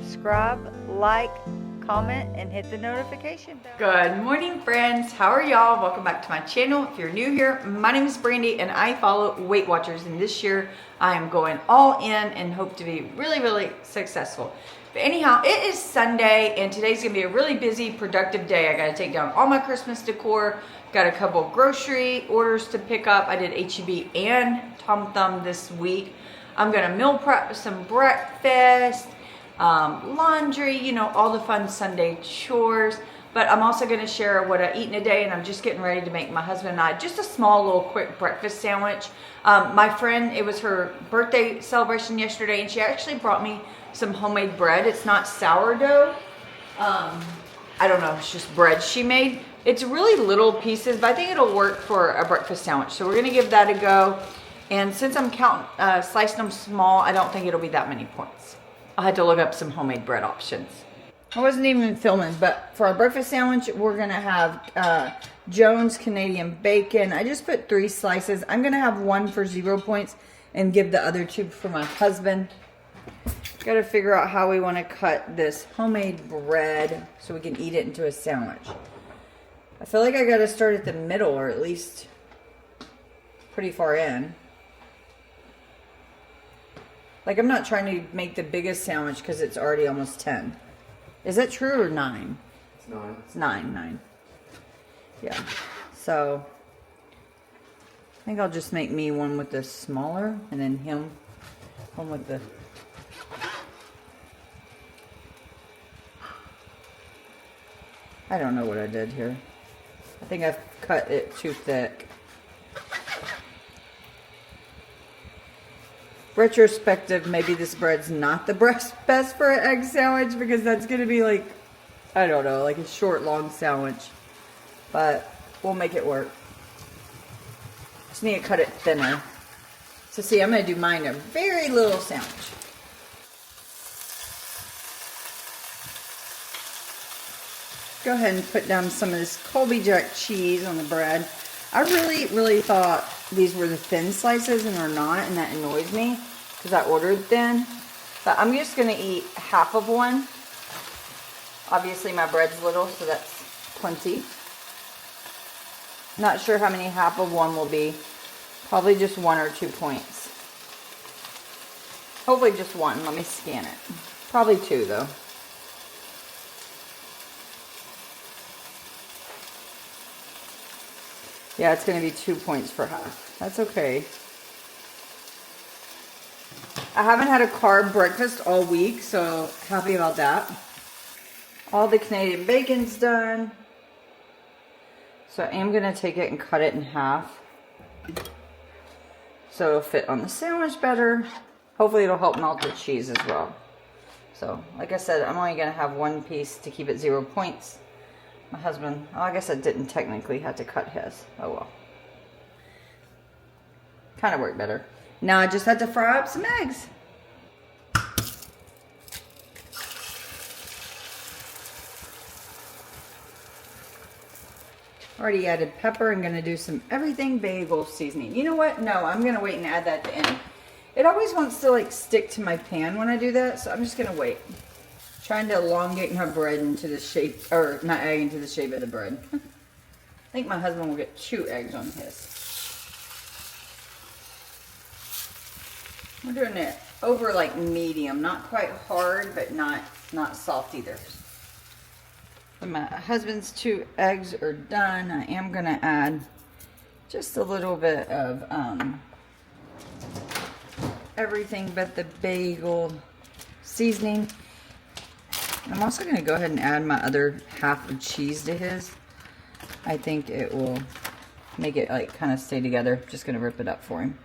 subscribe, like, comment, and hit the notification bell. Good morning, friends. How are y'all? Welcome back to my channel. If you're new here, my name is Brandy and I follow Weight Watchers, and this year I am going all in and hope to be really successful. But anyhow, it is Sunday and today's gonna be a really busy, productive day. I gotta take down all my Christmas decor, got a couple grocery orders to pick up. I did H-E-B and Tom Thumb this week. I'm gonna meal prep some breakfast, laundry, you know, all the fun Sunday chores. But I'm also going to share what I eat in a day, and I'm just getting ready to make my husband and I just a small little quick breakfast sandwich. My friend, it was her birthday celebration yesterday, and she actually brought me some homemade bread. It's not sourdough. I don't know, it's just bread she made. It's really little pieces, but I think it'll work for a breakfast sandwich. So we're going to give that a go. And since I'm slicing them small, I don't think it'll be that many points. I had to look up some homemade bread options. I wasn't even filming, but for our breakfast sandwich, we're gonna have Jones Canadian bacon. I just put 3 slices. I'm gonna have 1 for 0 points and give the other 2 for my husband. Gotta figure out how we wanna cut this homemade bread so we can eat it into a sandwich. I feel like I gotta start at the middle, or at least pretty far in. Like, I'm not trying to make the biggest sandwich because it's already almost 10. Is that true or 9? It's 9. It's 9. Yeah. So, I think I'll just make me one with the smaller, and then him one with the... I don't know what I did here. I think I've cut it too thick. Retrospective, maybe this bread's not the best for an egg sandwich, because that's going to be like, I don't know, like a short, long sandwich. But we'll make it work. Just need to cut it thinner. So see, I'm going to do mine a very little sandwich. Go ahead and put down some of this Colby Jack cheese on the bread. I really thought these were the thin slices, and they're not, and that annoys me because I ordered thin. But I'm just going to eat half of one. Obviously my bread's little, so that's plenty. Not sure how many half of one will be. Probably just 1 or 2 points. Hopefully just 1. Let me scan it. Probably 2 though. Yeah, it's going to be 2 points for half. That's okay. I haven't had a carb breakfast all week, so happy about that. All the Canadian bacon's done. So I am going to take it and cut it in half, so it'll fit on the sandwich better. Hopefully it'll help melt the cheese as well. So, like I said, I'm only going to have 1 piece to keep it 0 points. My husband, oh, I guess I didn't technically have to cut his. Oh well. Kind of worked better. Now I just had to fry up some eggs. Already added pepper. I'm going to do some everything bagel seasoning. You know what? No, I'm going to wait and add that at the end. It always wants to like stick to my pan when I do that, so I'm just going to wait. Trying to elongate my bread into the shape, or my egg into the shape of the bread. I think my husband will get 2 eggs on his. We're doing it over like medium, not quite hard, but not soft either. When my husband's 2 eggs are done, I am gonna add just a little bit of everything but the bagel seasoning. I'm also going to go ahead and add my other half of cheese to his. I think it will make it like kind of stay together. Just going to rip it up for him.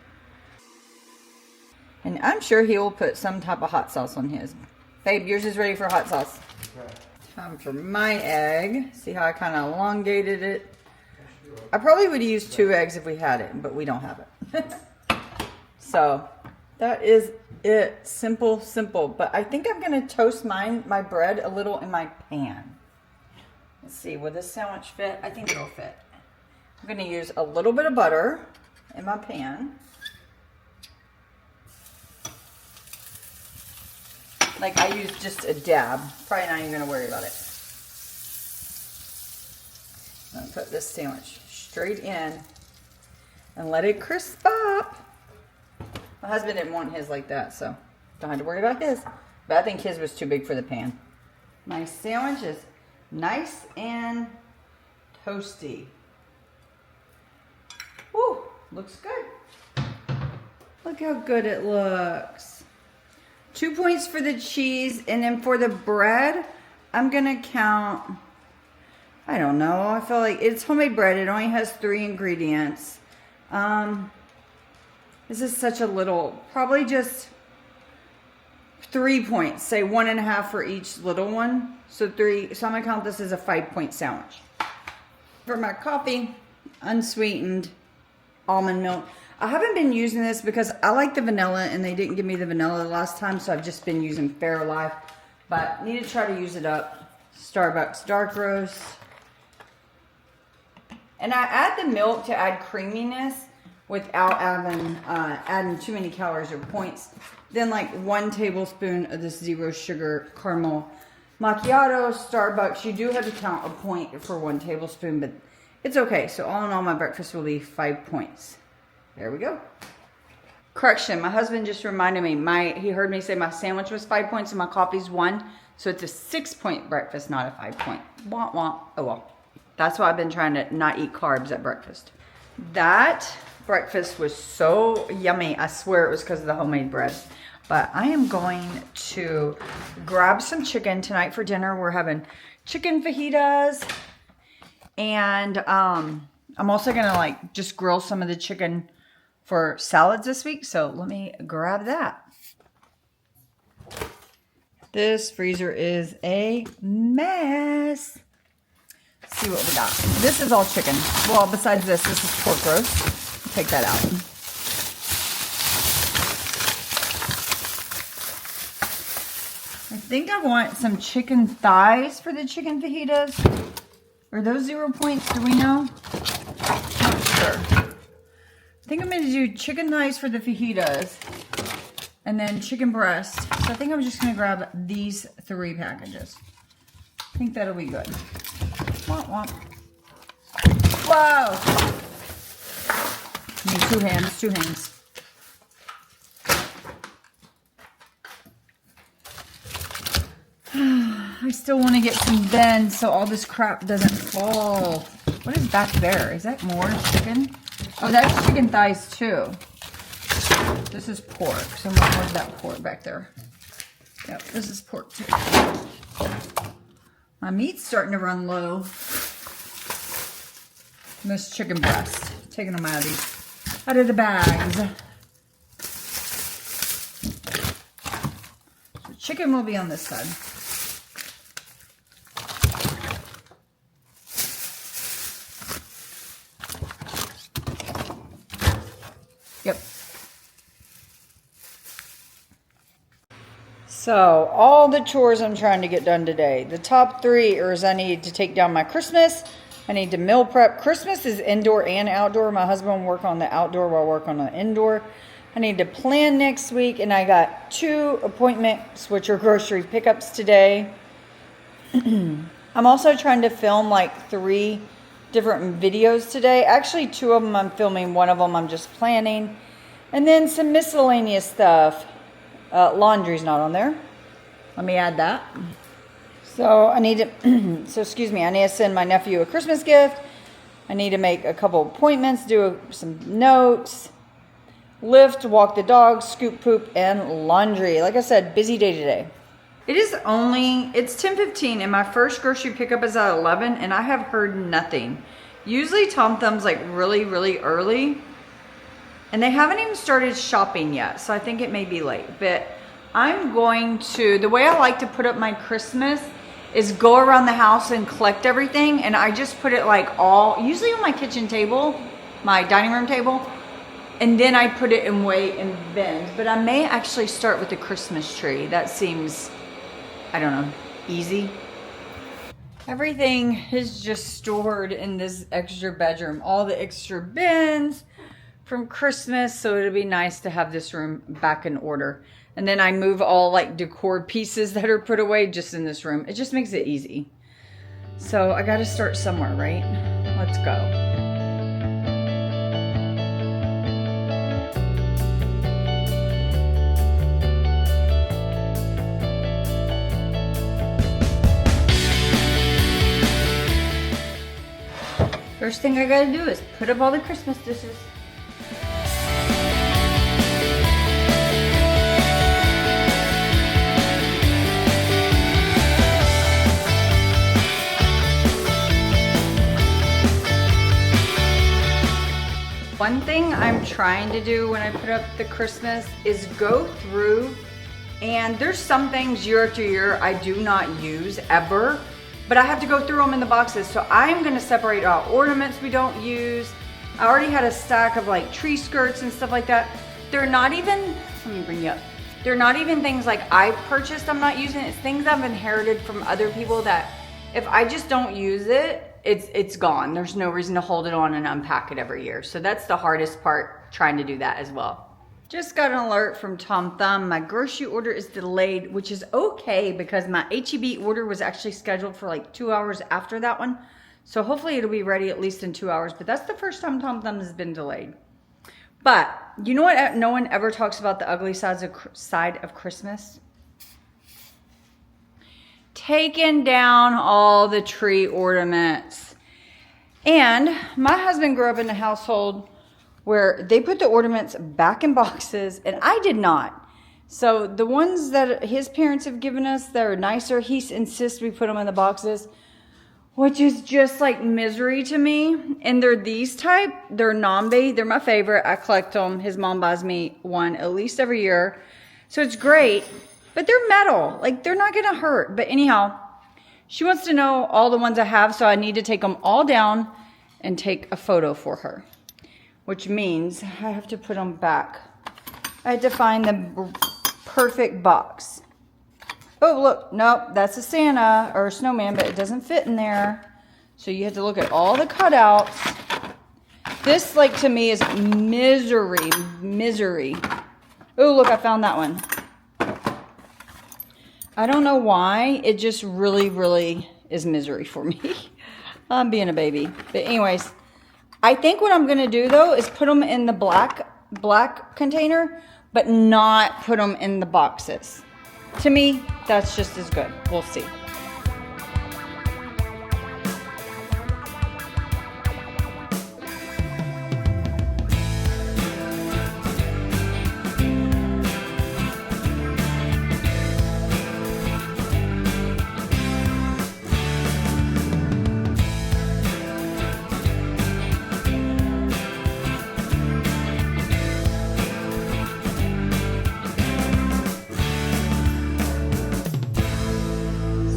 And I'm sure he will put some type of hot sauce on his. Babe, yours is ready for hot sauce. Okay. Time for my egg. See how I kind of elongated it? I probably would use 2 eggs if we had it, but we don't have it. So that is it. Simple. But I think I'm going to toast my bread a little in my pan. Let's see, will this sandwich fit? I think it'll fit. I'm going to use a little bit of butter in my pan. Like I use just a dab. Probably not even gonna worry about it. I'm gonna put this sandwich straight in and let it crisp up. My husband didn't want his like that, so don't have to worry about his. But I think his was too big for the pan. My sandwich is nice and toasty. Woo, looks good. Look how good it looks. 2 points for the cheese, and then for the bread, I'm gonna count, I don't know, I feel like it's homemade bread. It only has 3 ingredients. This is such a little, probably just 3 points. Say 1.5 for each little one. So 3, so I'm gonna count this as a 5-point sandwich. For my coffee, unsweetened almond milk. I haven't been using this because I like the vanilla and they didn't give me the vanilla the last time, so I've just been using Fairlife. But need to try to use it up. Starbucks dark roast. And I add the milk to add creaminess without adding too many calories or points. Then like 1 tablespoon of this 0 sugar caramel macchiato. Starbucks, you do have to count a point for 1 tablespoon, but it's okay. So all in all, my breakfast will be 5 points. There we go. Correction, my husband just reminded me, he heard me say my sandwich was 5 points and my coffee's 1. So it's a 6-point breakfast, not a 5-point. Wah, wah. Oh well. That's why I've been trying to not eat carbs at breakfast. That breakfast was so yummy. I swear it was because of the homemade bread. But I am going to grab some chicken tonight for dinner. We're having chicken fajitas. And I'm also going to like just grill some of the chicken for salads this week. So let me grab that. This freezer is a mess. Let's see what we got. This is all chicken. Well, besides this is pork roast. Take that out. I think I want some chicken thighs for the chicken fajitas. Are those 0 points? Do we know? Not sure. I think I'm going to do chicken thighs for the fajitas. And then chicken breast. So I think I'm just going to grab these 3 packages. I think that'll be good. Womp womp. Whoa! Need 2 hands, 2 hands. I still want to get some bends so all this crap doesn't fall. What is back there? Is that more chicken? Oh, that's chicken thighs too. This is pork. So where's that pork back there? Yep, this is pork too. My meat's starting to run low. And this chicken breast. Taking them out of the bags. So chicken will be on this side. Yep. So, all the chores I'm trying to get done today. The top 3 is I need to take down my Christmas. I need to meal prep. Christmas is indoor and outdoor. My husband will work on the outdoor while I work on the indoor. I need to plan next week, and I got 2 appointments, which are grocery pickups today. I'm also trying to film like 3 different videos today. Actually, 2 of them I'm filming. 1 of them I'm just planning. And then some miscellaneous stuff. Laundry's not on there. Let me add that. So I need to, I need to send my nephew a Christmas gift. I need to make a couple appointments, do some notes, lift, walk the dog, scoop poop, and laundry. Like I said, busy day today. It's 10:15 and my first grocery pickup is at 11 and I have heard nothing. Usually Tom Thumb's like really, really early and they haven't even started shopping yet. So I think it may be late, but I'm going to, the way I like to put up my Christmas is go around the house and collect everything. And I just put it like usually on my kitchen table, my dining room table. And then I put it in weight and bins. But I may actually start with the Christmas tree. That seems, I don't know, easy. Everything is just stored in this extra bedroom. All the extra bins from Christmas. So it'll be nice to have this room back in order. And then I move all like decor pieces that are put away just in this room. It just makes it easy. So I got to start somewhere, right? Let's go. First thing I gotta do is put up all the Christmas dishes. One thing I'm trying to do when I put up the Christmas is go through, and there's some things year after year I do not use ever, but I have to go through them in the boxes. So I'm gonna separate out ornaments we don't use. I already had a stack of like tree skirts and stuff like that. They're not even, let me bring you up. They're not even things like I purchased, I'm not using. It's things I've inherited from other people that if I just don't use it, it's gone. There's no reason to hold it on and unpack it every year. So that's the hardest part, trying to do that as well. Just got an alert from Tom Thumb. My grocery order is delayed, which is okay because my HEB order was actually scheduled for like 2 hours after that one. So hopefully it'll be ready at least in 2 hours, but that's the first time Tom Thumb has been delayed. But you know what? No one ever talks about the ugly side of Christmas. Taking down all the tree ornaments. And my husband grew up in a household where they put the ornaments back in boxes, and I did not. So the ones that his parents have given us that are nicer, he insists we put them in the boxes, which is just like misery to me. And they're these type, they're Nambi, they're my favorite. I collect them. His mom buys me one at least every year. So it's great, but they're metal, like they're not gonna hurt. But anyhow, she wants to know all the ones I have, so I need to take them all down and take a photo for her. Which means I have to put them back. I had to find the perfect box. Oh, look, nope, that's a Santa or a snowman, but it doesn't fit in there. So you have to look at all the cutouts. This, like, to me is misery. Oh, look, I found that one. I don't know why. It just really is misery for me. I'm being a baby. But anyways, I think what I'm going to do, though, is put them in the black container, but not put them in the boxes. To me, that's just as good. We'll see.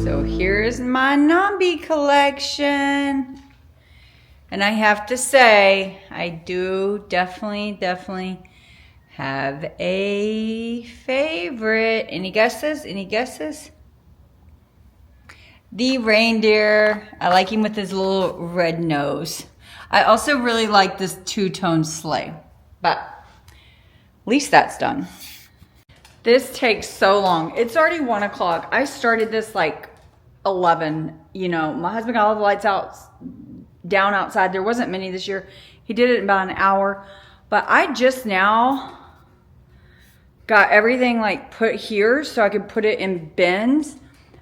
So here's my Nambi collection. And I have to say, I do definitely have a favorite. Any guesses? Any guesses? The reindeer. I like him with his little red nose. I also really like this two-tone sleigh. But at least that's done. This takes so long. It's already 1 o'clock. I started this like 11. You know, my husband got all the lights down outside. There wasn't many this year. He did it in about an hour. But I just now got everything like put here so I could put it in bins.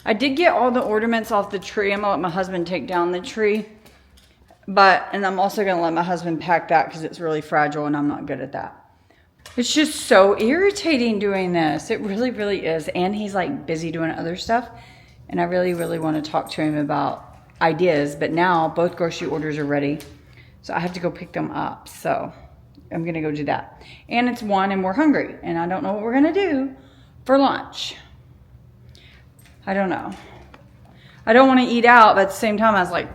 I did get all the ornaments off the tree. I'm gonna let my husband take down the tree. And I'm also gonna let my husband pack that because it's really fragile and I'm not good at that. It's just so irritating doing this. It really is. And he's like busy doing other stuff. And I really want to talk to him about ideas. But now both grocery orders are ready. So I have to go pick them up. So I'm going to go do that. And it's 1 and we're hungry. And I don't know what we're going to do for lunch. I don't know. I don't want to eat out. But at the same time, I was like,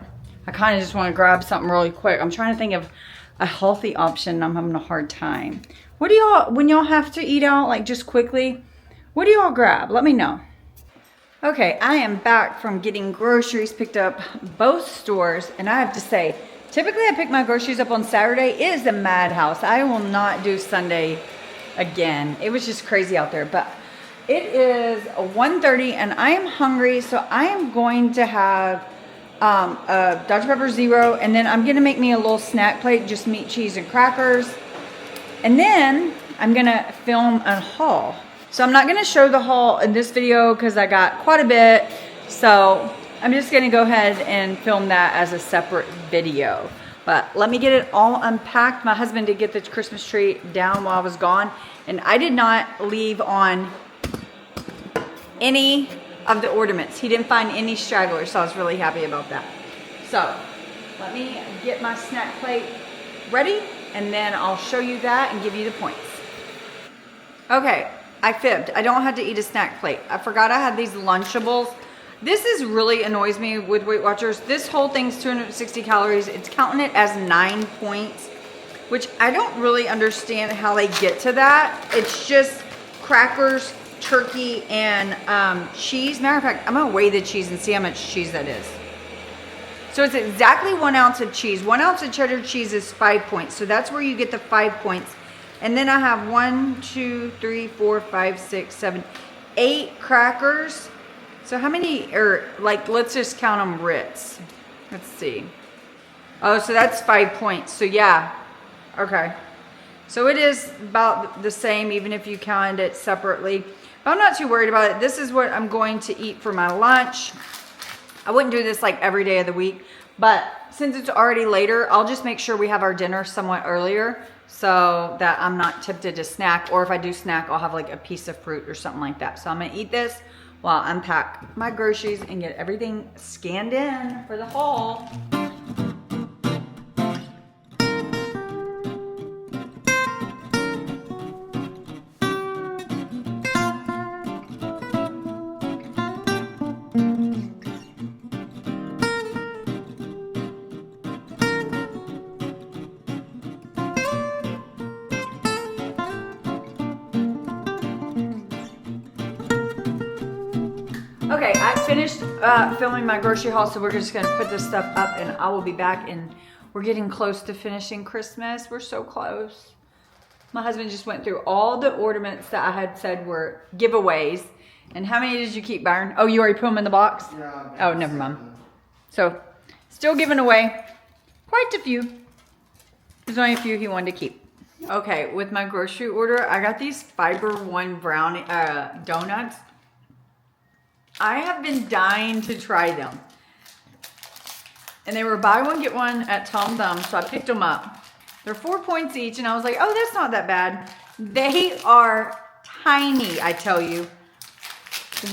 I kind of just want to grab something really quick. I'm trying to think of a healthy option. I'm having a hard time. What do y'all, when y'all have to eat out, like just quickly, what do y'all grab? Let me know. Okay, I am back from getting groceries picked up both stores. And I have to say, typically I pick my groceries up on Saturday. It is a madhouse. I will not do Sunday again. It was just crazy out there. But It is 1:30 and I am hungry, so I am going to have a Dr. Pepper Zero, and then I'm gonna make me a little snack plate, just meat, cheese, and crackers. And then I'm gonna film a haul. So I'm not gonna show the haul in this video because I got quite a bit. So I'm just gonna go ahead and film that as a separate video. But let me get it all unpacked. My husband did get the Christmas tree down while I was gone, and I did not leave on any of the ornaments. He didn't find any stragglers, so I was really happy about that. So let me get my snack plate ready, and then I'll show you that and give you the points. Okay, I fibbed. I don't have to eat a snack plate. I forgot I had these Lunchables. This is really annoys me with Weight Watchers. This whole thing's 260 calories. It's counting it as 9 points, which I don't really understand how they get to that. It's just crackers, turkey, and cheese. Matter of fact, I'm gonna weigh the cheese and see how much cheese that is. So it's exactly 1 ounce of cheese. 1 ounce of cheddar cheese is 5 points. So that's where you get the 5 points. And then I have 1, 2, 3, 4, 5, 6, 7, 8 crackers. So how many, or like, let's just count them Ritz. Let's see. Oh, so that's 5 points. So yeah, okay. So it is about the same, even if you counted it separately. But I'm not too worried about it. This is what I'm going to eat for my lunch. I wouldn't do this like every day of the week, but since it's already later, I'll just make sure we have our dinner somewhat earlier so that I'm not tempted to snack. Or if I do snack, I'll have like a piece of fruit or something like that. So I'm gonna eat this while I unpack my groceries and get everything scanned in for the haul. Okay, I finished filming my grocery haul, so we're just gonna put this stuff up and I will be back, and we're getting close to finishing Christmas. We're so close. My husband just went through all the ornaments that I had said were giveaways. And how many did you keep, Byron? Oh, you already put them in the box? Yeah. Oh, never mind. So, still giving away quite a few. There's only a few he wanted to keep. Okay, with my grocery order, I got these Fiber One brownie donuts. I have been dying to try them. And they were buy one, get one at Tom Thumb, so I picked them up. They're 4 points each, and I was like, oh, that's not that bad. They are tiny, I tell you.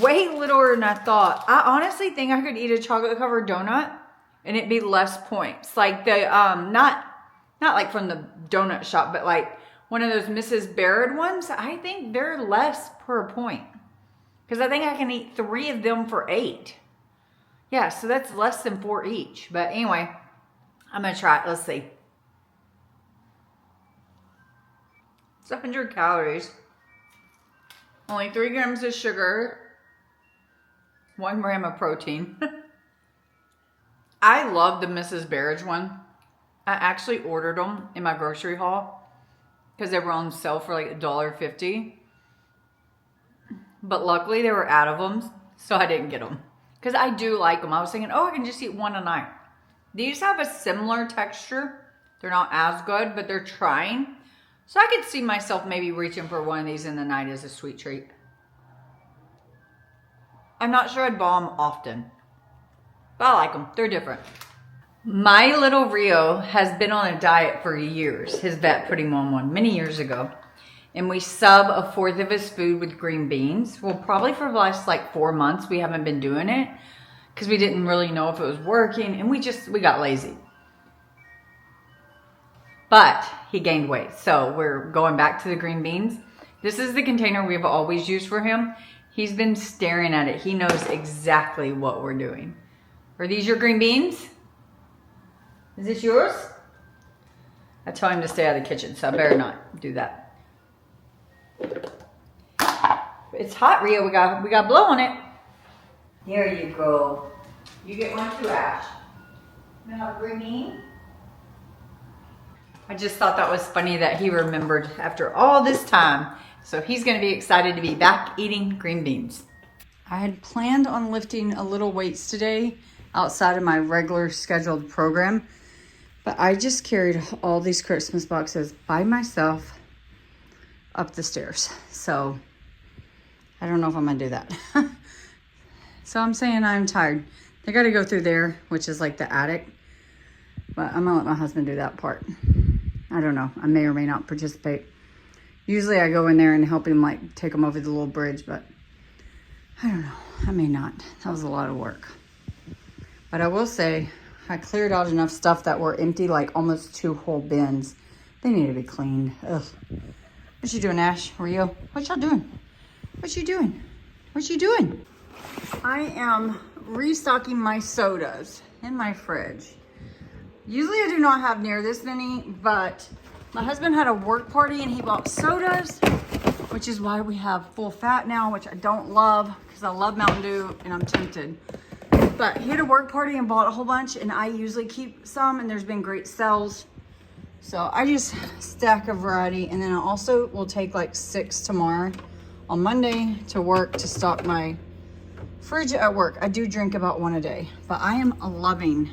Way littler than I thought. I honestly think I could eat a chocolate-covered donut, and it'd be less points. Like the, not like from the donut shop, but like one of those Mrs. Baird ones. I think they're less per point. Because I think I can eat 3 of them for 8. Yeah, so that's less than 4 each. But anyway, I'm going to try it. Let's see. It's 100 calories. Only 3 grams of sugar. 1 gram of protein. I love the Mrs. Baird one. I actually ordered them in my grocery haul because they were on sale for like $1.50. But luckily they were out of them, so I didn't get them. Because I do like them. I was thinking, oh, I can just eat 1 a night. These have a similar texture. They're not as good, but they're trying. So I could see myself maybe reaching for one of these in the night as a sweet treat. I'm not sure I'd buy them often. But I like them. They're different. My little Rio has been on a diet for years. His vet put him on one many years ago. And we sub 1/4 of his food with green beans. Well, probably for the last like 4 months, we haven't been doing it because we didn't really know if it was working, and we got lazy. But he gained weight, so we're going back to the green beans. This is the container we've always used for him. He's been staring at it. He knows exactly what we're doing. Are these your green beans? Is this yours? I tell him to stay out of the kitchen, so I better not do that. It's hot, Rio. We got blow on it. Here you go. You get one too, Ash. You have green bean? I just thought that was funny that he remembered after all this time. So he's gonna be excited to be back eating green beans. I had planned on lifting a little weights today outside of my regular scheduled program, but I just carried all these Christmas boxes by myself up the stairs. So I don't know if I'm gonna do that. So I'm saying I'm tired. They gotta go through there, which is like the attic, but I'm gonna let my husband do that part. I don't know, I may or may not participate. Usually I go in there and help him like take him over the little bridge, but I don't know, I may not. That was a lot of work. But I will say, I cleared out enough stuff that were empty, like almost 2 whole bins. They need to be cleaned. Ugh. What you doing, Ash? Rio? What y'all doing? What you doing? What you doing? I am restocking my sodas in my fridge. Usually I do not have near this many, but my husband had a work party and he bought sodas, which is why we have full fat now, which I don't love because I love Mountain Dew and I'm tempted. But he had a work party and bought a whole bunch, and I usually keep some, and there's been great sales. So I just stack a variety, and then I also will take like 6 tomorrow on Monday to work to stock my fridge at work. I do drink about 1 a day, but I am loving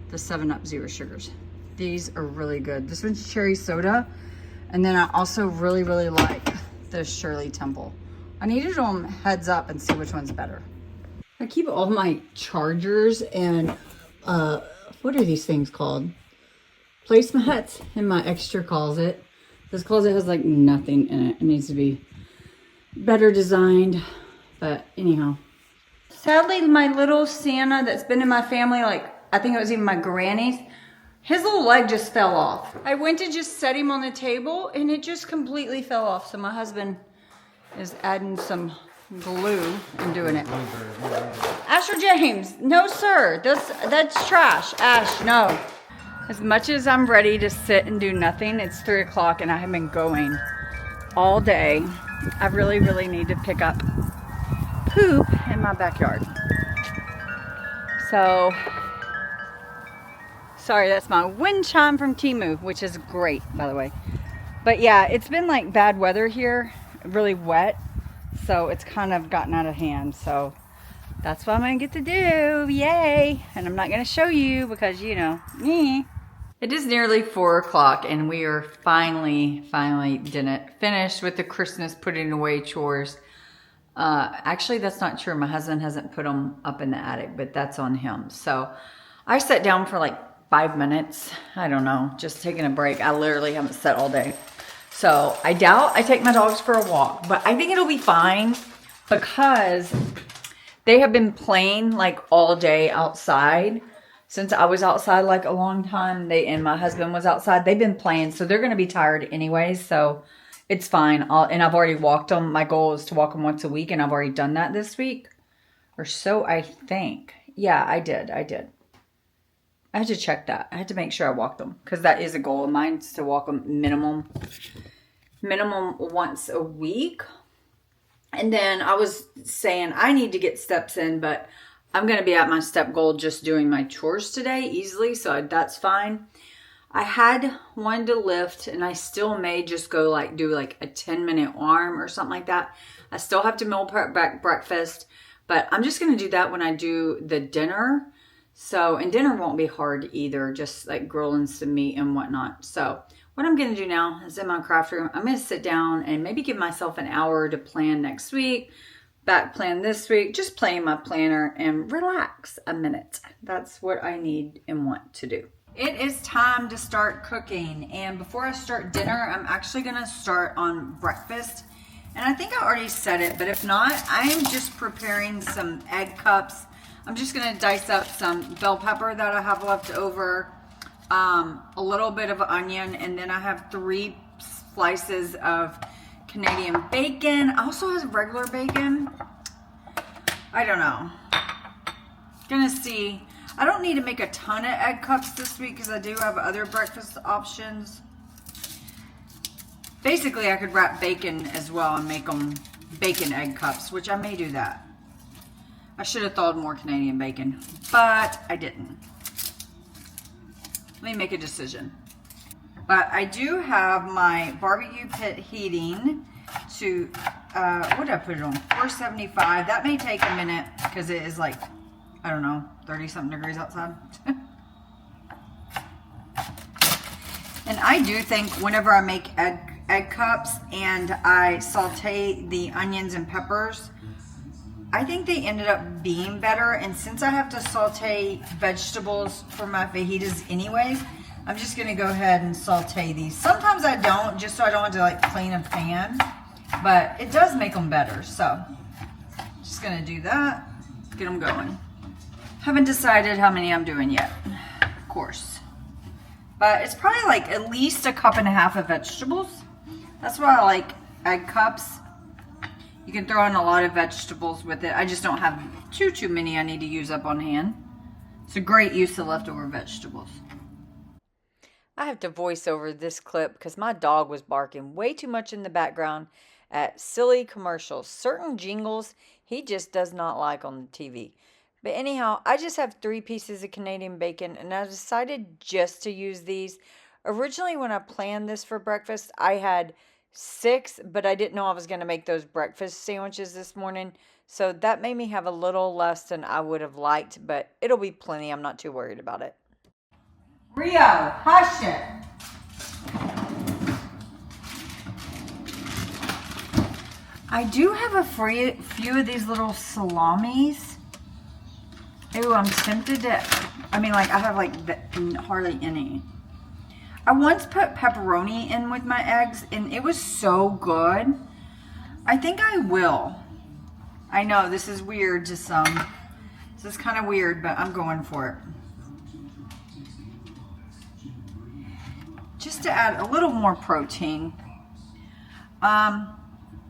the 7-Up Zero Sugars. These are really good. This one's cherry soda, and then I also really like the Shirley Temple. I needed them heads up and see which one's better. I keep all my chargers and what are these things called? Placemats in my extra closet. This closet has like nothing in it. It needs to be better designed, but anyhow. Sadly, my little Santa that's been in my family, like I think it was even my granny's, his little leg just fell off. I went to just set him on the table and it just completely fell off. So my husband is adding some glue and doing it. Asher James, no sir, that's trash. Ash, no. As much as I'm ready to sit and do nothing, it's 3 o'clock and I have been going all day. I really need to pick up poop in my backyard. So, sorry, that's my wind chime from Temu, which is great, by the way. But yeah, it's been like bad weather here, really wet. So it's kind of gotten out of hand. So that's what I'm gonna get to do. Yay! And I'm not gonna show you because, you know, me. It is nearly 4 o'clock and we are finally finished with the Christmas putting away chores. Actually, that's not true. My husband hasn't put them up in the attic, but that's on him. So I sat down for like 5 minutes. I don't know, just taking a break. I literally haven't sat all day. So I doubt I take my dogs for a walk, but I think it'll be fine because they have been playing like all day outside. Since I was outside like a long time, and my husband was outside, they've been playing. So they're going to be tired anyways. So it's fine. And I've already walked them. My goal is to walk them once a week. And I've already done that this week. Or so I think. Yeah, I did. I had to check that. I had to make sure I walked them. Because that is a goal of mine, is to walk them minimum once a week. And then I was saying I need to get steps in, but I'm going to be at my step goal just doing my chores today easily. So that's fine. I had wanted to lift and I still may just go like do like a 10-minute arm or something like that. I still have to meal prep breakfast, but I'm just going to do that when I do the dinner. So, and dinner won't be hard either, just like grilling some meat and whatnot. So what I'm going to do now is in my craft room, I'm going to sit down and maybe give myself an hour to plan next week, back plan this week, just play my planner and relax a minute. That's what I need and want to do. It is time to start cooking. And before I start dinner, I'm actually going to start on breakfast. And I think I already said it, but if not, I am just preparing some egg cups. I'm just going to dice up some bell pepper that I have left over, a little bit of onion, and then I have 3 slices of Canadian bacon. I also have regular bacon. I don't know. Gonna see. I don't need to make a ton of egg cups this week because I do have other breakfast options. Basically, I could wrap bacon as well and make them bacon egg cups, which I may do that. I should have thawed more Canadian bacon, but I didn't. Let me make a decision. But I do have my barbecue pit heating, to, what did I put it on? 475. That may take a minute because it is like, I don't know, 30 something degrees outside. And I do think whenever I make egg cups and I saute the onions and peppers, I think they ended up being better. And since I have to saute vegetables for my fajitas anyways, I'm just gonna go ahead and saute these. Sometimes I don't, just so I don't have to like clean a pan, but it does make them better. So just gonna do that, get them going. Haven't decided how many I'm doing yet, of course. But it's probably like at least 1.5 cups of vegetables. That's why I like egg cups. You can throw in a lot of vegetables with it. I just don't have too many I need to use up on hand. It's a great use of leftover vegetables. I have to voice over this clip because my dog was barking way too much in the background at silly commercials. Certain jingles he just does not like on the TV. But anyhow, I just have 3 pieces of Canadian bacon and I decided just to use these. Originally when I planned this for breakfast, I had 6, but I didn't know I was going to make those breakfast sandwiches this morning. So that made me have a little less than I would have liked, but it'll be plenty. I'm not too worried about it. Rio, hush it. I do have a few of these little salamis. Ooh, I'm tempted to, I mean, like, I have, like, hardly any. I once put pepperoni in with my eggs, and it was so good. I think I will. I know, this is weird to some. This is kind of weird, but I'm going for it. Just to add a little more protein.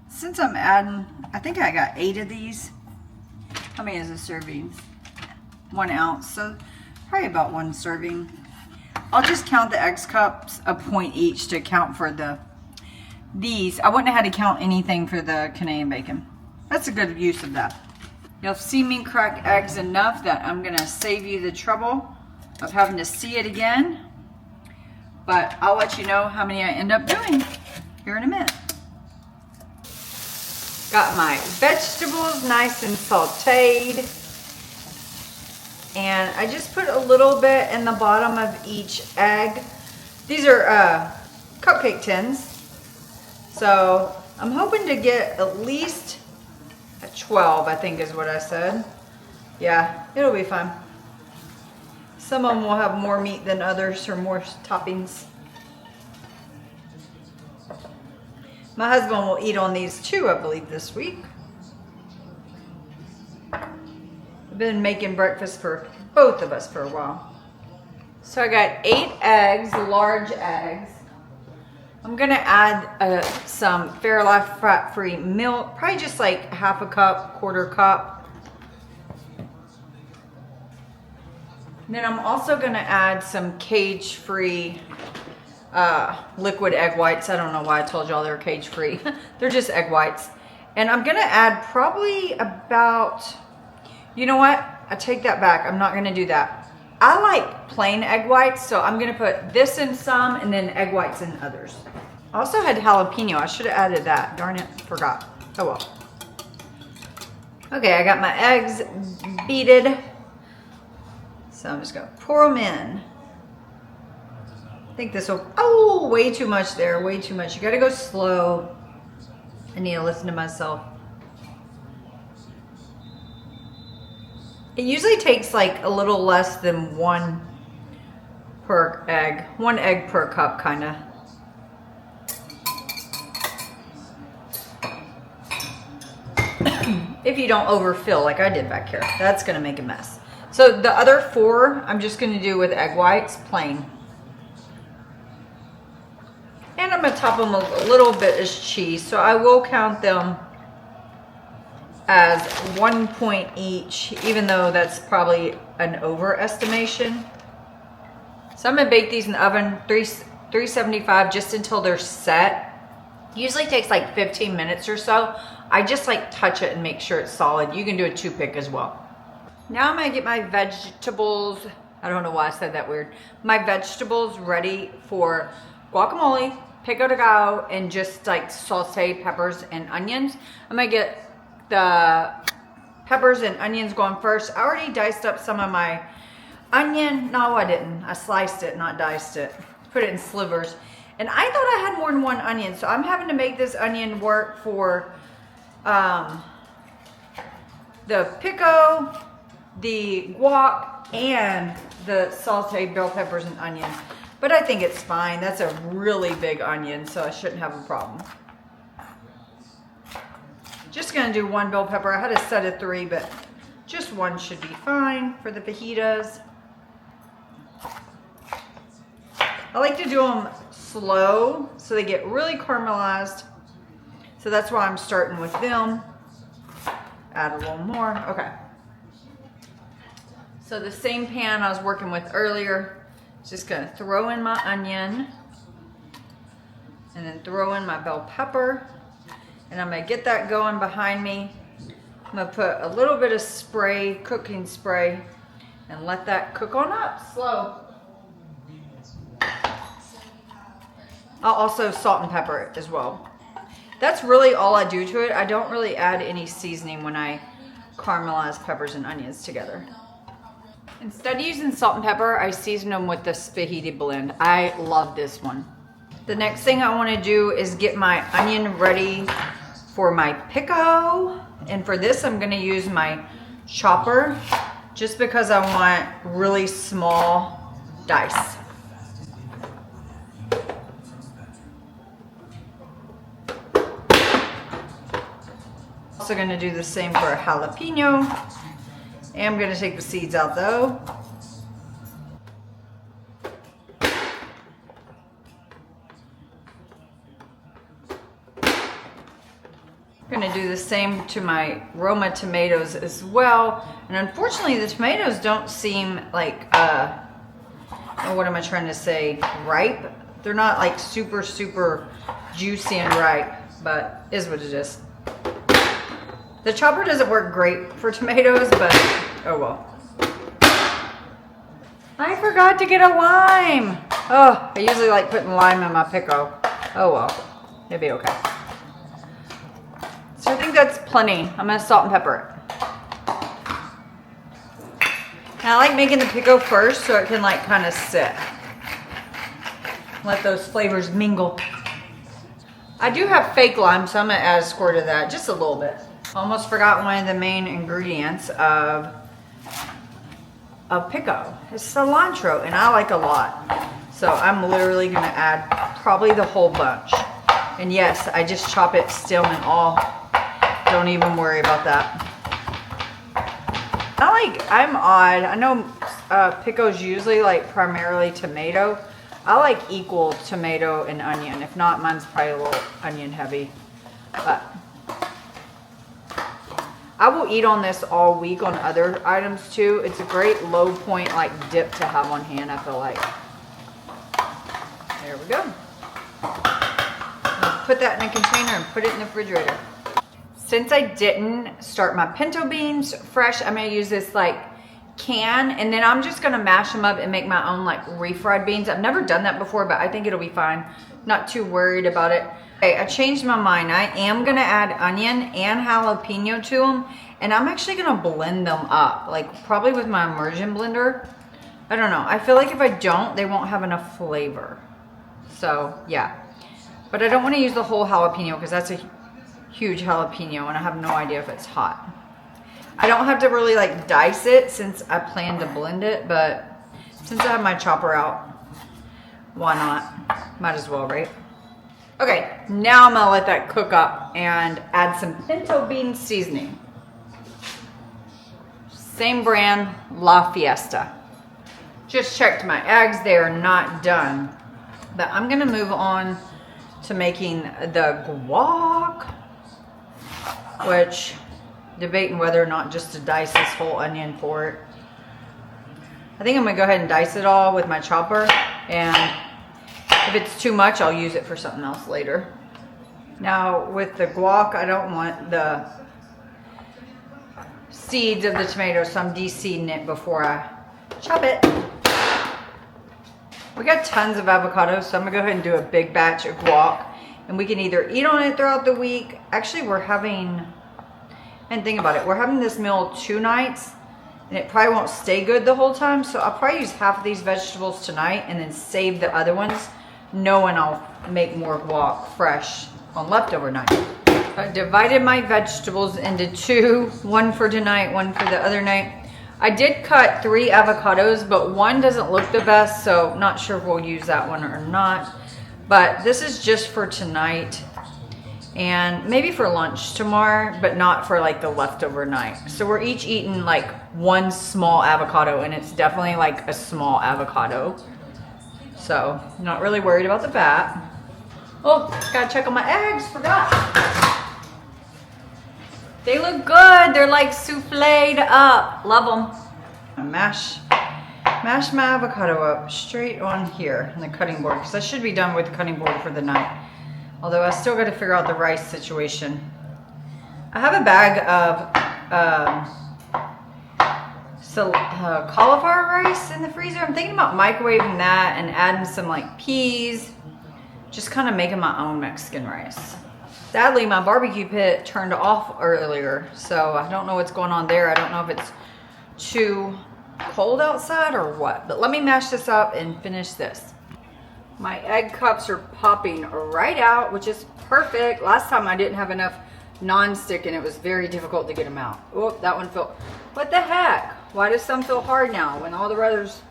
Since I'm adding, I think I got 8 of these. How many is a serving? 1 ounce, so probably about 1 serving. I'll just count the egg cups a point each to account for these. I wouldn't have had to count anything for the Canadian bacon. That's a good use of that. You'll see me crack eggs enough that I'm gonna save you the trouble of having to see it again. But I'll let you know how many I end up doing here in a minute. Got my vegetables nice and sauteed. And I just put a little bit in the bottom of each egg. These are cupcake tins. So I'm hoping to get at least a 12, I think is what I said. Yeah, it'll be fine. Some of them will have more meat than others or more toppings. My husband will eat on these too, I believe, this week. I've been making breakfast for both of us for a while. So I got 8 eggs, large eggs. I'm gonna add some Fairlife fat-free milk, probably just like 1/2 cup, 1/4 cup. Then I'm also gonna add some cage-free liquid egg whites. I don't know why I told y'all they're cage-free. They're just egg whites. And I'm gonna add probably about, you know what? I take that back. I'm not gonna do that. I like plain egg whites, so I'm gonna put this in some and then egg whites in others. I also had jalapeno. I should have added that. Darn it, forgot. Oh well. Okay, I got my eggs beaten. So I'm just gonna pour them in. I think this will, oh, way too much there, way too much. You gotta go slow. I need to listen to myself. It usually takes like a little less than 1 per egg. 1 egg per cup, kinda. If you don't overfill like I did back here. That's gonna make a mess. So the other 4, I'm just gonna do with egg whites, plain. And I'm gonna top them a little bit as cheese. So I will count them as 1 point each, even though that's probably an overestimation. So I'm gonna bake these in the oven, 375, just until they're set. Usually takes like 15 minutes or so. I just like touch it and make sure it's solid. You can do a toothpick as well. Now I'm gonna get my vegetables, I don't know why I said that weird, my vegetables ready for guacamole, pico de gallo and just like sauteed peppers and onions. I'm gonna get the peppers and onions going first. I already diced up some of my onion. No, I didn't. I sliced it, not diced it. Put it in slivers. And I thought I had more than one onion, so I'm having to make this onion work for the pico, the guac, and the sauteed bell peppers and onions. But I think it's fine. That's a really big onion, so I shouldn't have a problem. Just gonna do one bell pepper. I had a set of 3, but just one should be fine for the fajitas. I like to do them slow so they get really caramelized. So that's why I'm starting with them. Add a little more. Okay. So the same pan I was working with earlier, just gonna throw in my onion and then throw in my bell pepper. And I'm gonna get that going behind me. I'm gonna put a little bit of spray, cooking spray, and let that cook on up slow. I'll also salt and pepper it as well. That's really all I do to it. I don't really add any seasoning when I caramelize peppers and onions together. Instead of using salt and pepper, I season them with the fajita blend. I love this one. The next thing I want to do is get my onion ready for my pico. And for this, I'm going to use my chopper just because I want really small dice. Also going to do the same for a jalapeno. And I'm going to take the seeds out though. I'm going to do the same to my Roma tomatoes as well. And unfortunately the tomatoes don't seem like, what am I trying to say, ripe. They're not like super juicy and ripe, but is what it is. The chopper doesn't work great for tomatoes, but oh well. I forgot to get a lime. Oh, I usually like putting lime in my pico. Oh well, it'll be okay. So I think that's plenty. I'm gonna salt and pepper it. And I like making the pico first so it can like kind of sit. Let those flavors mingle. I do have fake lime, so I'm gonna add a squirt of that, just a little bit. Almost forgot one of the main ingredients of pico. It's cilantro, and I like a lot. So I'm literally gonna add probably the whole bunch. And yes, I just chop it stem and all. Don't even worry about that. I'm odd. I know pico's usually like primarily tomato. I like equal tomato and onion. If not, mine's probably a little onion heavy. But I will eat on this all week on other items too. It's a great low point like dip to have on hand, I feel like. There we go. Put that in a container and put it in the refrigerator. Since I didn't start my pinto beans fresh, I'm gonna use this like can, and then I'm just gonna mash them up and make my own like refried beans. I've never done that before, but I think it'll be fine. Not too worried about it. Okay, I changed my mind. I am gonna add onion and jalapeno to them, and I'm actually gonna blend them up, like probably with my immersion blender. I don't know. I feel like if I don't, they won't have enough flavor. So yeah, but I don't want to use the whole jalapeno because that's a huge jalapeno, and I have no idea if it's hot. I don't have to really like dice it since I plan to blend it, but since I have my chopper out, why not? Might as well, right? Okay, now I'm gonna let that cook up and add some pinto bean seasoning. Same brand, La Fiesta. Just checked my eggs, they are not done. But I'm gonna move on to making the guac, which debating whether or not just to dice this whole onion for it. I think I'm gonna go ahead and dice it all with my chopper, and if it's too much, I'll use it for something else later. Now with the guac, I don't want the seeds of the tomato, so I'm de-seeding it before I chop it. We got tons of avocados, so I'm gonna go ahead and do a big batch of guac. And we can either eat on it throughout the week. Actually, we're having, and think about it, we're having this meal 2 nights, and it probably won't stay good the whole time. So I'll probably use half of these vegetables tonight and then save the other ones, knowing I'll make more guac fresh on leftover night. I divided my vegetables into 2, one for tonight, one for the other night. I did cut 3 avocados, but one doesn't look the best, so not sure if we'll use that one or not. But this is just for tonight and maybe for lunch tomorrow, but not for like the leftover night. So we're each eating like 1 small avocado, and it's definitely like a small avocado. So not really worried about the fat. Oh, gotta check on my eggs, forgot. They look good. They're like souffled up. Love them. I mash my avocado up straight on here on the cutting board, because I should be done with the cutting board for the night. Although I still got to figure out the rice situation. I have a bag of cauliflower rice in the freezer. I'm thinking about microwaving that and adding some like peas. Just kind of making my own Mexican rice. Sadly, my barbecue pit turned off earlier, so I don't know what's going on there. I don't know if it's too cold outside or what. But let me mash this up and finish this. My egg cups are popping right out, which is perfect. Last time I didn't have enough non-stick and it was very difficult to get them out. Oh, that one felt, what the heck? Why does some feel hard now when all the others,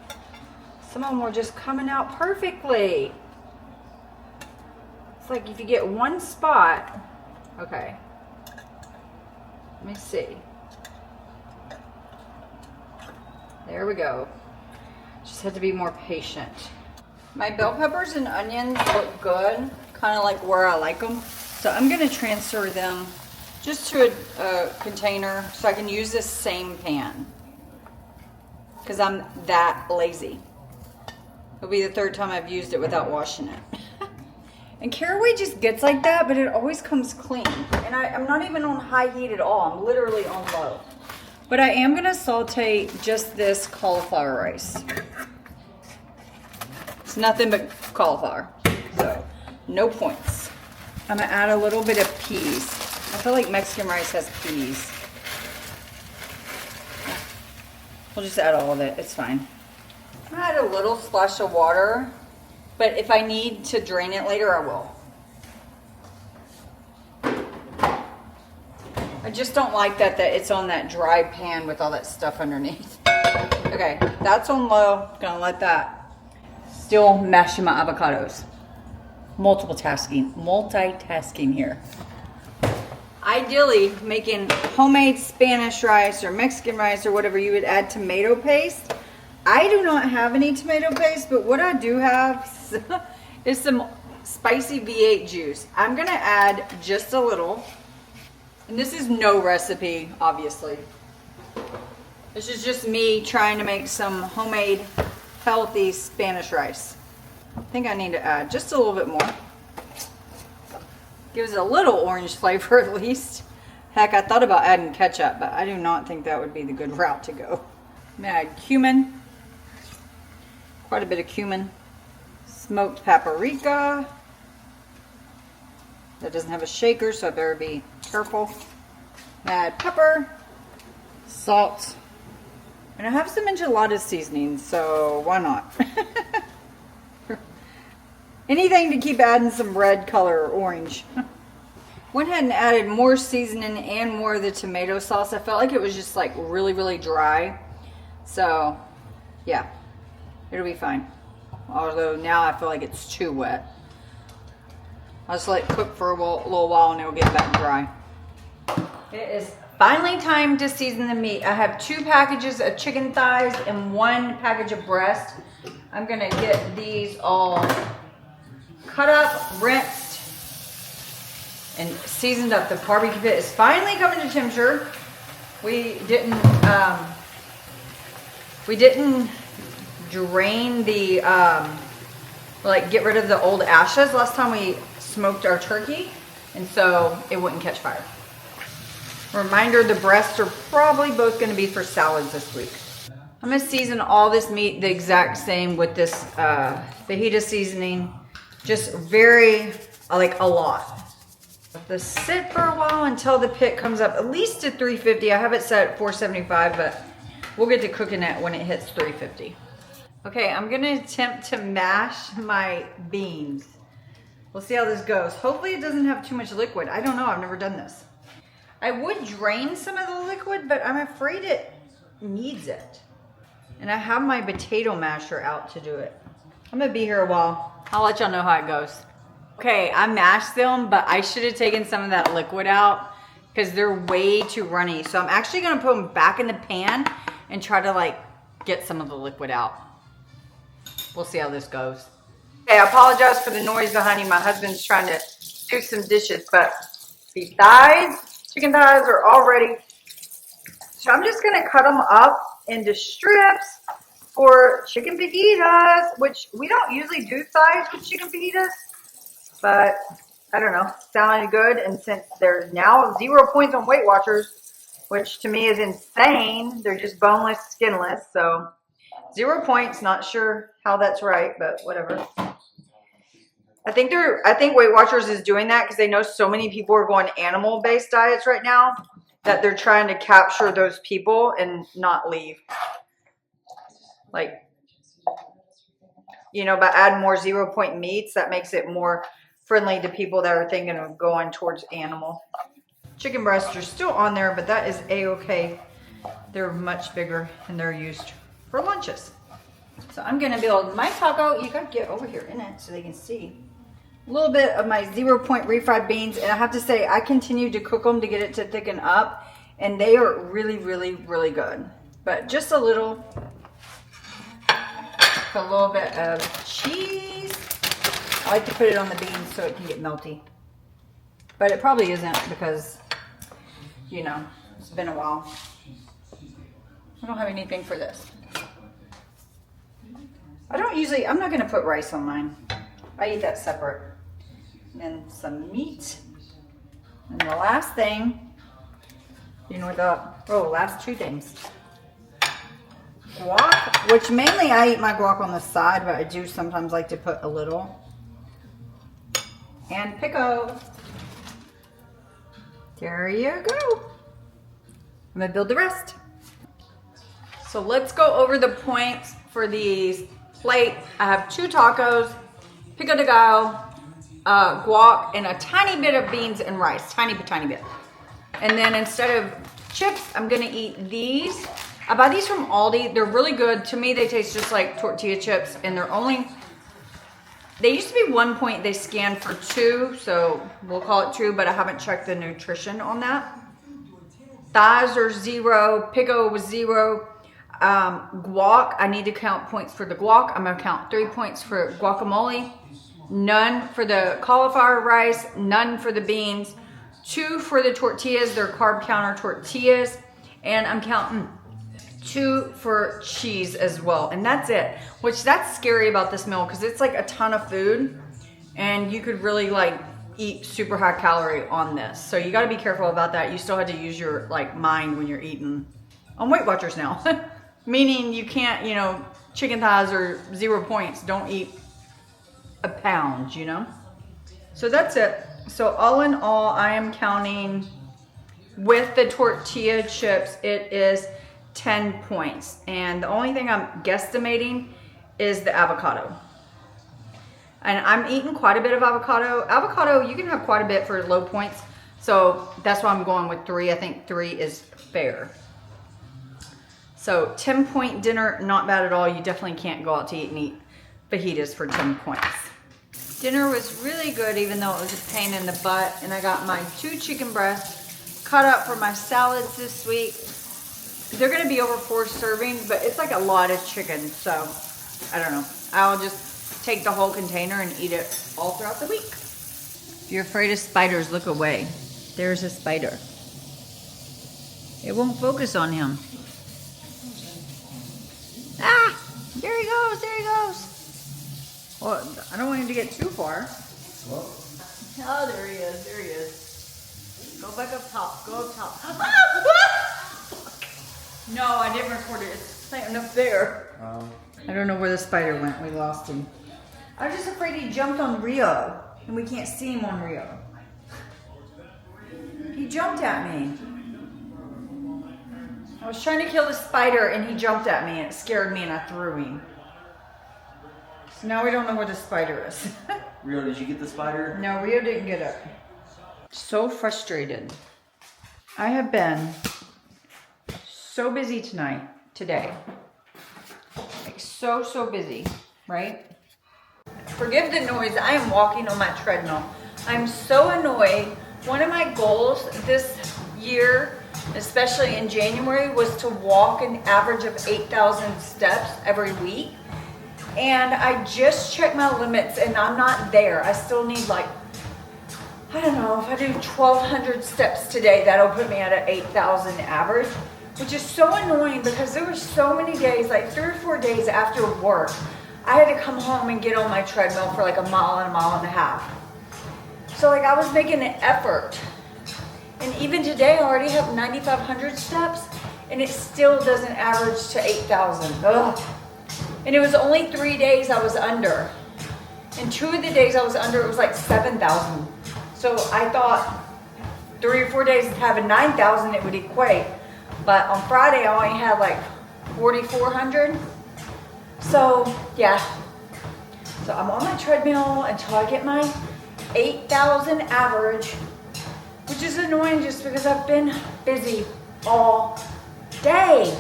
some of them were just coming out perfectly? It's like if you get one spot, okay. Let me see. There we go. Just had to be more patient. My bell peppers and onions look good, kind of like where I like them. So I'm gonna transfer them just to a container so I can use this same pan, because I'm that lazy. It'll be the 3rd time I've used it without washing it. And caraway just gets like that, but it always comes clean. And I'm not even on high heat at all. I'm literally on low. But I am gonna saute just this cauliflower rice. It's nothing but cauliflower, so no points. I'm gonna add a little bit of peas. I feel like Mexican rice has peas. We'll just add all of it, it's fine. I'm gonna add a little splash of water, but if I need to drain it later, I will. I just don't like that it's on that dry pan with all that stuff underneath. Okay, that's on low. Gonna let that. Still mashing my avocados. Multitasking here. Ideally, making homemade Spanish rice or Mexican rice or whatever, you would add tomato paste. I do not have any tomato paste, but what I do have is some spicy V8 juice. I'm gonna add just a little. And this is no recipe, obviously. This is just me trying to make some homemade, healthy Spanish rice. I think I need to add just a little bit more. Gives it a little orange flavor at least. Heck, I thought about adding ketchup, but I do not think that would be the good route to go. I'm gonna add cumin. Quite a bit of cumin. Smoked paprika. That doesn't have a shaker, so I better be careful. Add pepper, salt, and I have some enchilada seasoning, so why not? Anything to keep adding some red color or orange. Went ahead and added more seasoning and more of the tomato sauce. I felt like it was just like really, really dry. So, yeah, it'll be fine. Although now I feel like it's too wet. I'll just let it cook for a little while and it'll get back dry. It is finally time to season the meat. I have 2 packages of chicken thighs and 1 package of breast. I'm gonna get these all cut up, rinsed, and seasoned up. The barbecue pit is finally coming to temperature. We didn't drain the, like get rid of the old ashes last time we smoked our turkey, and so it wouldn't catch fire. Reminder, the breasts are probably both going to be for salads this week. I'm gonna season all this meat the exact same with this fajita seasoning. Just very, like a lot. Let this sit for a while until the pit comes up at least to 350. I have it set at 475, but we'll get to cooking it when it hits 350. Okay, I'm gonna attempt to mash my beans. We'll see how this goes. Hopefully it doesn't have too much liquid. I don't know, I've never done this. I would drain some of the liquid, but I'm afraid it needs it. And I have my potato masher out to do it. I'm gonna be here a while. I'll let y'all know how it goes. Okay, I mashed them, but I should have taken some of that liquid out because they're way too runny. So I'm actually gonna put them back in the pan and try to like get some of the liquid out. We'll see how this goes. Okay, I apologize for the noise behind you. My husband's trying to do some dishes, but the thighs, chicken thighs are all ready. So I'm just gonna cut them up into strips for chicken fajitas, which we don't usually do thighs with chicken fajitas, but I don't know, sounded good. And since there's now 0 points on Weight Watchers, which to me is insane, they're just boneless, skinless, so 0 points. Not sure how that's right, but whatever. I think Weight Watchers is doing that because they know so many people are going animal-based diets right now that they're trying to capture those people and not leave. Like, you know, by adding more 0 point meats, that makes it more friendly to people that are thinking of going towards animal. Chicken breasts are still on there, but that is a-okay. They're much bigger and they're used for lunches. So I'm gonna build my taco. You gotta get over here in it so they can see. A little bit of my 0 point refried beans, and I have to say I continue to cook them to get it to thicken up, and they are really, really, really good. But just a little bit of cheese. I like to put it on the beans so it can get melty, but it probably isn't because, you know, it's been a while. I don't have anything for this. I'm not gonna put rice on mine. I eat that separate. And then some meat. And the last thing, you know what last two things. Guac, which mainly I eat my guac on the side, but I do sometimes like to put a little. And pickle. There you go. I'm gonna build the rest. So let's go over the points for these plate. I have 2 tacos, pico de gallo, guac, and a tiny bit of beans and rice, tiny bit. And then instead of chips, I'm gonna eat these. I buy these from Aldi. They're really good. To me, they taste just like tortilla chips, and they used to be 1 point. They scanned for 2, so we'll call it 2, but I haven't checked the nutrition on that. Thighs are 0, pico was 0. Guac, I need to count points for the guac. I'm gonna count 3 points for guacamole, none for the cauliflower rice, none for the beans, 2 for the tortillas, they're carb counter tortillas, and I'm counting 2 for cheese as well. And that's it, which that's scary about this meal because it's like a ton of food and you could really like eat super high calorie on this. So you got to be careful about that. You still have to use your like mind when you're eating on Weight Watchers now. Meaning you can't, you know, chicken thighs are 0 points. Don't eat a pound, you know? So that's it. So all in all, I am counting with the tortilla chips, it is 10 points. And the only thing I'm guesstimating is the avocado. And I'm eating quite a bit of avocado. Avocado, you can have quite a bit for low points. So that's why I'm going with 3. I think 3 is fair. So 10 point dinner, not bad at all. You definitely can't go out to eat and eat fajitas for 10 points. Dinner was really good, even though it was a pain in the butt. And I got my 2 chicken breasts cut up for my salads this week. They're gonna be over 4 servings, but it's like a lot of chicken. So I don't know. I'll just take the whole container and eat it all throughout the week. If you're afraid of spiders, look away. There's a spider. It won't focus on him. Ah, there he goes, there he goes. Well, I don't want him to get too far. Oh, there he is, there he is. Go back up top, go up top. No, I didn't record it. Not enough there. I don't know where the spider went. We lost him. I was just afraid he jumped on Rio, and we can't see him on Rio. He jumped at me. I was trying to kill the spider, and he jumped at me, and it scared me, and I threw him. So now we don't know where the spider is. Rio, did you get the spider? No, Rio didn't get it. So frustrated. I have been so busy today. Like so busy, right? Forgive the noise, I am walking on my treadmill. I'm so annoyed. One of my goals this year, especially in January, was to walk an average of 8,000 steps every week. And I just checked my limits and I'm not there. I still need like, I don't know, if I do 1,200 steps today, that'll put me at an 8,000 average, which is so annoying because there were so many days, like 3 or 4 days after work, I had to come home and get on my treadmill for like a mile and a half. So like I was making an effort. And even today I already have 9,500 steps and it still doesn't average to 8,000. Ugh. And it was only 3 days I was under. And 2 of the days I was under, it was like 7,000. So I thought 3 or 4 days having 9,000 it would equate. But on Friday I only had like 4,400. So yeah. So I'm on my treadmill until I get my 8,000 average, which is annoying just because I've been busy all day.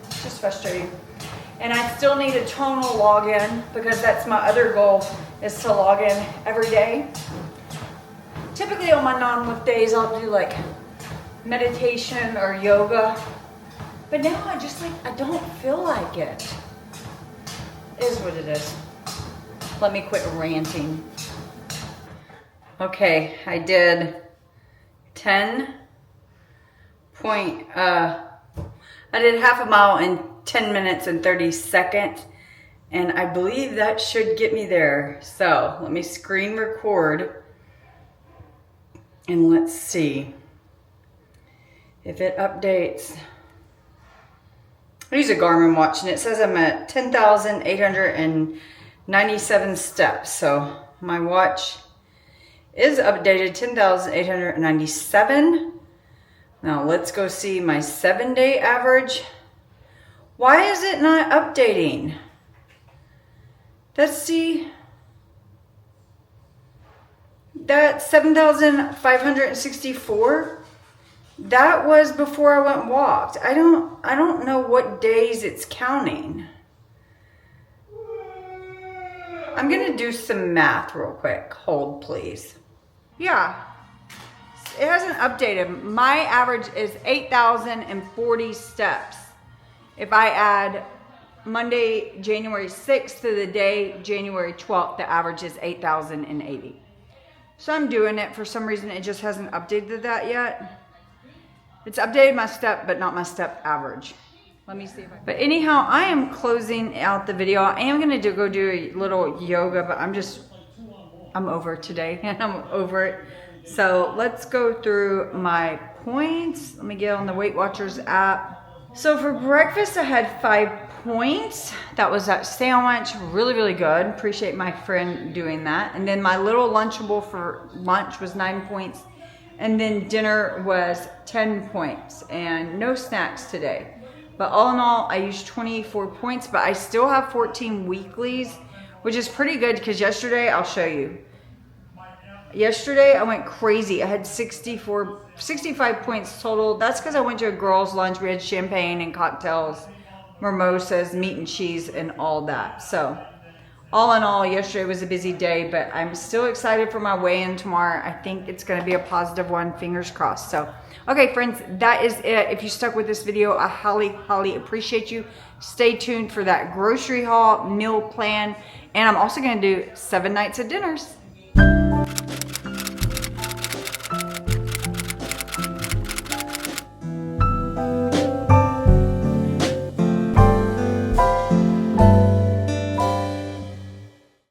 It's just frustrating. And I still need a tonal login because that's my other goal, is to log in every day. Typically on my non-lift days, I'll do like meditation or yoga. But now I don't feel like it. It is what it is. Let me quit ranting. Okay, I did 10 point, I did half a mile in 10 minutes and 30 seconds. And I believe that should get me there. So let me screen record and let's see if it updates. I use a Garmin watch and it says I'm at 10,897 steps. So my watch is updated 10,897. Now let's go see my 7-day average. Why is it not updating? Let's see. That's 7,564. That was before I went and walked. I don't know what days it's counting. I'm gonna do some math real quick. Hold, please. Yeah, it hasn't updated. My average is 8,040 steps. If I add Monday, January 6th to the day, January 12th, the average is 8,080. So I'm doing it. For some reason, it just hasn't updated that yet. It's updated my step, but not my step average. Let me see if I can. But anyhow, I am closing out the video. I am going to go do a little yoga, but I'm over today and I'm over it. So let's go through my points. Let me get on the Weight Watchers app. So for breakfast, I had 5 points. That was that sandwich, really good. Appreciate my friend doing that. And then my little Lunchable for lunch was 9 points. And then dinner was 10 points and no snacks today. But all in all, I used 24 points, but I still have 14 weeklies, which is pretty good because yesterday, I'll show you. Yesterday, I went crazy. I had 65 points total. That's because I went to a girls' lunch. We had champagne and cocktails, mimosas, meat and cheese, and all that. So all in all, yesterday was a busy day, but I'm still excited for my weigh-in tomorrow. I think it's going to be a positive one. Fingers crossed. So, okay, friends, that is it. If you stuck with this video, I highly appreciate you. Stay tuned for that grocery haul, meal plan, and I'm also going to do 7 nights of dinners.